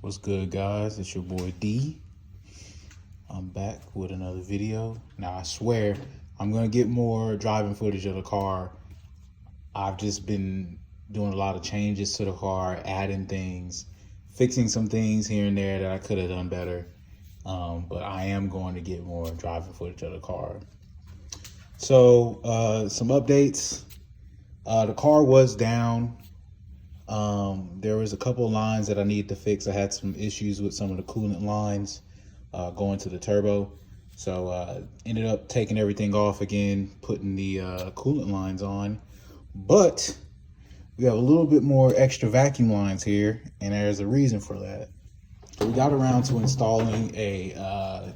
What's good, guys? It's your boy D. I'm back with another video. Now, I swear I'm gonna get more driving footage of the car. I've just been doing a lot of changes to the car, adding things, fixing some things here and there that I could have done better. But I am going to get more driving footage of the car. So some updates. The car was down. There was a couple of lines that I needed to fix. I had some issues with some of the coolant lines going to the turbo. So ended up taking everything off again, putting the coolant lines on. But we have a little bit more extra vacuum lines here, and there's a reason for that. So we got around to installing a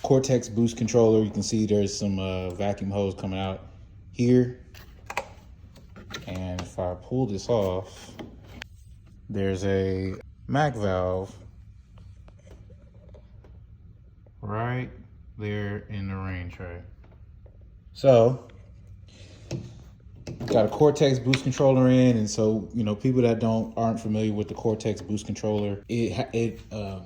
Cortex boost controller. You can see there's some vacuum hose coming out here. And if I pull this off, there's a MAC valve right there in the rain tray. So got a Cortex boost controller in, and so people that aren't familiar with the Cortex boost controller,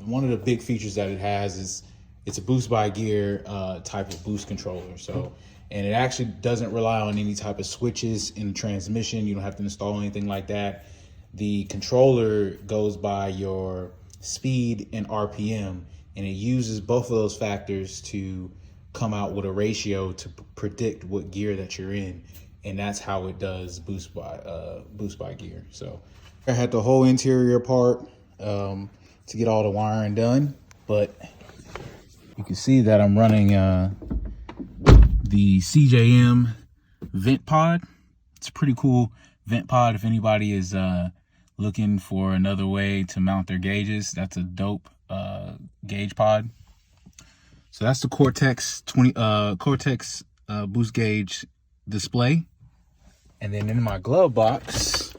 one of the big features that it has is it's a boost by gear type of boost controller. So, and it actually doesn't rely on any type of switches in the transmission. You don't have to install anything like that. The controller goes by your speed and RPM, and it uses both of those factors to come out with a ratio to predict what gear that you're in. And that's how it does boost by gear. So I had the whole interior part to get all the wiring done, but you can see that I'm running the CJM vent pod. It's a pretty cool vent pod. If anybody is looking for another way to mount their gauges, that's a dope gauge pod. So that's the Cortex boost gauge display. And then in my glove box,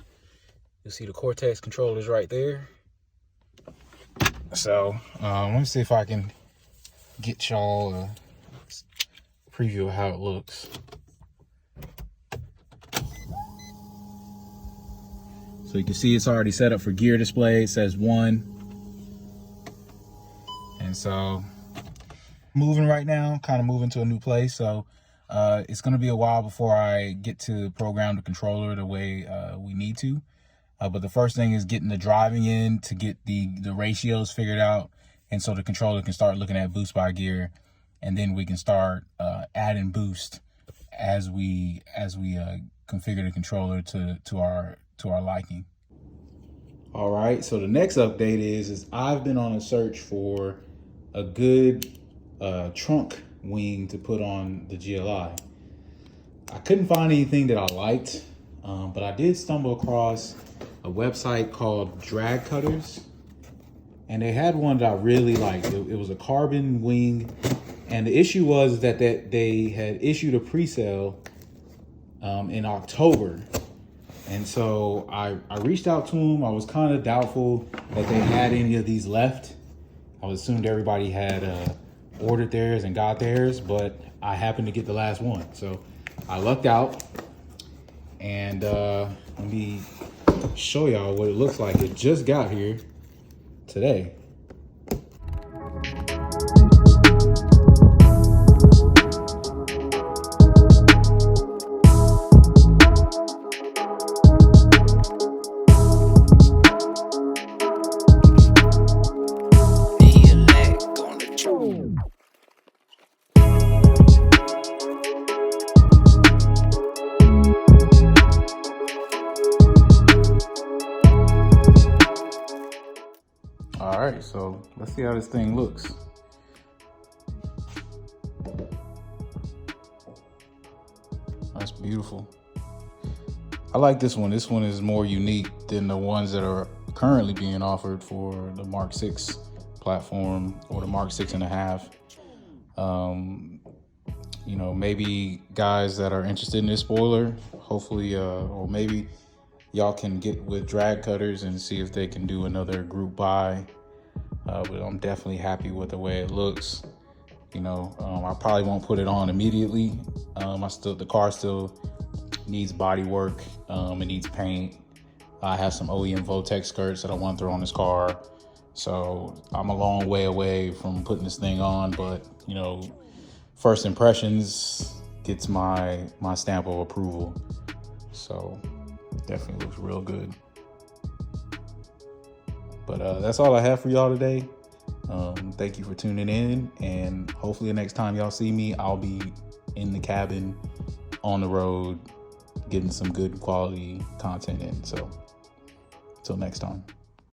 you'll see the Cortex controllers right there. So let me see if I can get y'all a preview of how it looks. So you can see it's already set up for gear display. It says 1. And so moving right now, kind of moving to a new place. So it's going to be a while before I get to program the controller the way we need to. But the first thing is getting the driving in to get the ratios figured out. And so the controller can start looking at boost by gear. And then we can start adding boost as we configure the controller to our liking. All right, so the next update is I've been on a search for a good trunk wing to put on the GLI. I couldn't find anything that I liked, but I did stumble across a website called Drag Cutters, and they had one that I really liked. It was a carbon wing, and the issue was that they had issued a pre-sale in October. And so I reached out to them. I was kind of doubtful that they had any of these left. I assumed everybody had ordered theirs and got theirs, but I happened to get the last one. So I lucked out, and let me show y'all what it looks like. It just got here today. All right, so let's see how this thing looks. That's beautiful. I like this one. This one is more unique than the ones that are currently being offered for the Mark 6 platform or the Mark 6.5. Maybe guys that are interested in this spoiler, hopefully, or maybe y'all can get with Drag Cutters and see if they can do another group buy. But I'm definitely happy with the way it looks. I probably won't put it on immediately. The car still needs body work. It needs paint. I have some OEM Vortex skirts that I want to throw on this car. So I'm a long way away from putting this thing on, but you know, first impressions gets my stamp of approval. So definitely looks real good. But that's all I have for y'all today. Thank you for tuning in, and hopefully the next time y'all see me, I'll be in the cabin on the road getting some good quality content in. So until next time.